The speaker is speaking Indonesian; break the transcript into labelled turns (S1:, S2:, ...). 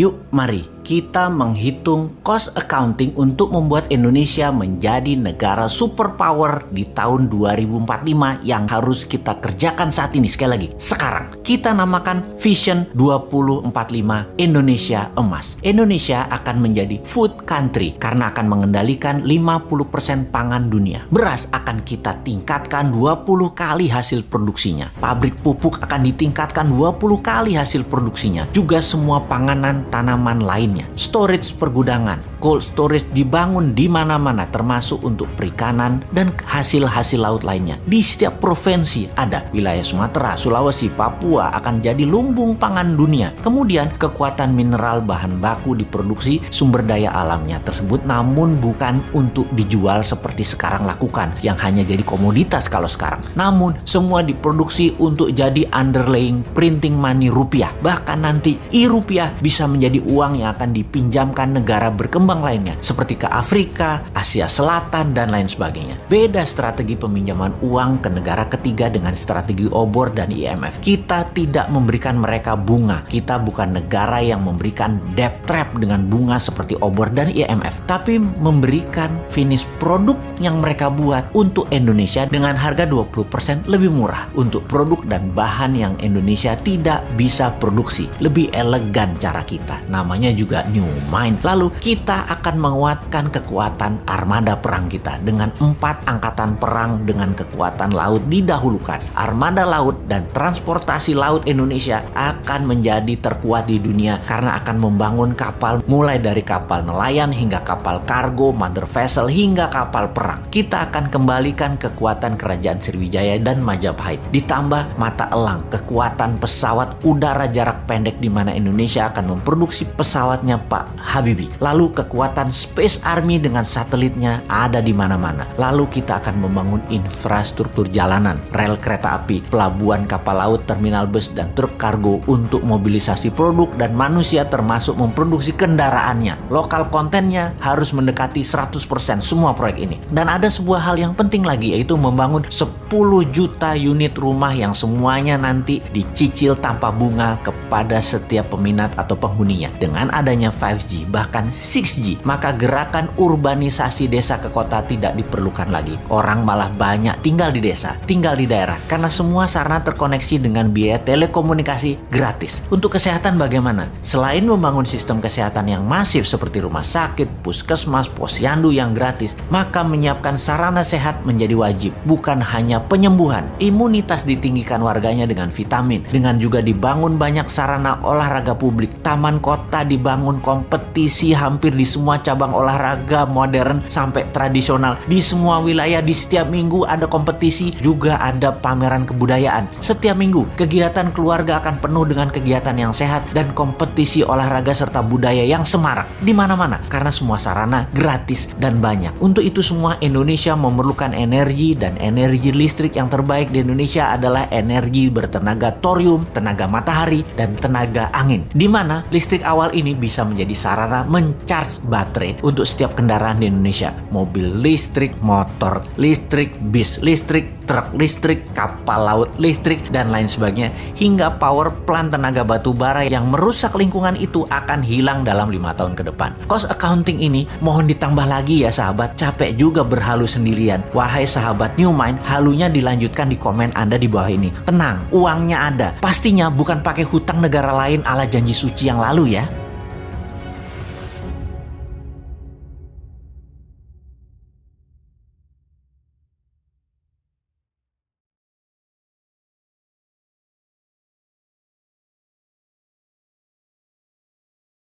S1: Yuk, mari kita menghitung cost accounting untuk membuat Indonesia menjadi negara superpower di tahun 2045 yang harus kita kerjakan saat ini. Sekali lagi, sekarang kita namakan Vision 2045 Indonesia Emas. Indonesia akan menjadi food country karena akan mengendalikan 50% pangan dunia. Beras akan kita tingkatkan 20 kali hasil produksinya. Pabrik pupuk akan ditingkatkan 20 kali hasil produksinya. Juga semua panganan tanaman lainnya. Storage pergudangan, cold storage dibangun di mana-mana termasuk untuk perikanan dan hasil-hasil laut lainnya. Di setiap provinsi ada. Wilayah Sumatera, Sulawesi, Papua akan jadi lumbung pangan dunia. Kemudian kekuatan mineral bahan baku diproduksi sumber daya alamnya tersebut, namun bukan untuk dijual seperti sekarang lakukan yang hanya jadi komoditas kalau sekarang. Namun semua diproduksi untuk jadi underlying printing money rupiah. Bahkan nanti rupiah bisa menjadi uang yang akan dipinjamkan negara berkembang lainnya seperti ke Afrika, Asia Selatan, dan lain sebagainya. Beda strategi peminjaman uang ke negara ketiga dengan strategi obor dan IMF. Kita tidak memberikan mereka bunga. Kita bukan negara yang memberikan debt trap dengan bunga seperti obor dan IMF, tapi memberikan finish produk yang mereka buat untuk Indonesia dengan harga 20% lebih murah untuk produk dan bahan yang Indonesia tidak bisa produksi. Lebih elegan cara kita. Namanya juga New Mind. Lalu kita akan menguatkan kekuatan armada perang kita dengan 4 angkatan perang dengan kekuatan laut didahulukan. Armada laut dan transportasi laut Indonesia akan menjadi terkuat di dunia karena akan membangun kapal mulai dari kapal nelayan hingga kapal kargo, mother vessel hingga kapal perang. Kita akan kembalikan kekuatan kerajaan Sriwijaya dan Majapahit. Ditambah mata elang kekuatan pesawat udara jarak pendek di mana Indonesia akan memproduksi pesawatnya Pak Habibie. Lalu kekuatan Space Army dengan satelitnya ada di mana-mana. Lalu kita akan membangun infrastruktur jalanan, rel kereta api, pelabuhan kapal laut, terminal bus, dan truk kargo untuk mobilisasi produk dan manusia termasuk memproduksi kendaraannya. Lokal kontennya harus mendekati 100% semua proyek ini. Dan ada sebuah hal yang penting lagi, yaitu membangun 10 juta unit rumah yang semuanya nanti dicicil tanpa bunga kepada setiap peminat atau penghuninya. Dengan adanya 5G bahkan 6G, maka gerakan urbanisasi desa ke kota tidak diperlukan lagi. Orang malah banyak tinggal di desa, tinggal di daerah karena semua sarana terkoneksi dengan biaya telekomunikasi gratis. Untuk kesehatan bagaimana? Selain membangun sistem kesehatan yang masif seperti rumah sakit, puskesmas, posyandu yang gratis, maka menyiapkan sarana sehat menjadi wajib. Bukan hanya penyembuhan, imunitas ditinggikan warganya dengan vitamin, dengan juga dibangun banyak sarana olahraga publik. Taman kota dibangun kompetisi hampir di semua cabang olahraga modern sampai tradisional. Di semua wilayah di setiap minggu ada kompetisi, juga ada pameran kebudayaan. Setiap minggu kegiatan keluarga akan penuh dengan kegiatan yang sehat dan kompetisi olahraga serta budaya yang semarak di mana-mana karena semua sarana gratis dan banyak. Untuk itu semua Indonesia memerlukan energi, dan energi listrik yang terbaik di Indonesia adalah energi bertenaga thorium, tenaga matahari, dan tenaga angin. Di mana listrik awal ini bisa menjadi sarana mencharge baterai untuk setiap kendaraan di Indonesia. Mobil listrik, motor listrik, bis listrik, truk listrik, kapal laut listrik, dan lain sebagainya. Hingga power plant tenaga batu bara yang merusak lingkungan itu akan hilang dalam 5 tahun ke depan. Cost accounting ini mohon ditambah lagi ya sahabat. Capek juga berhalu sendirian. Wahai sahabat New Mind, halunya dilanjutkan di komen Anda di bawah ini. Tenang, uangnya ada. Pastinya bukan pakai hutang negara lain ala janji suci yang lalu ya.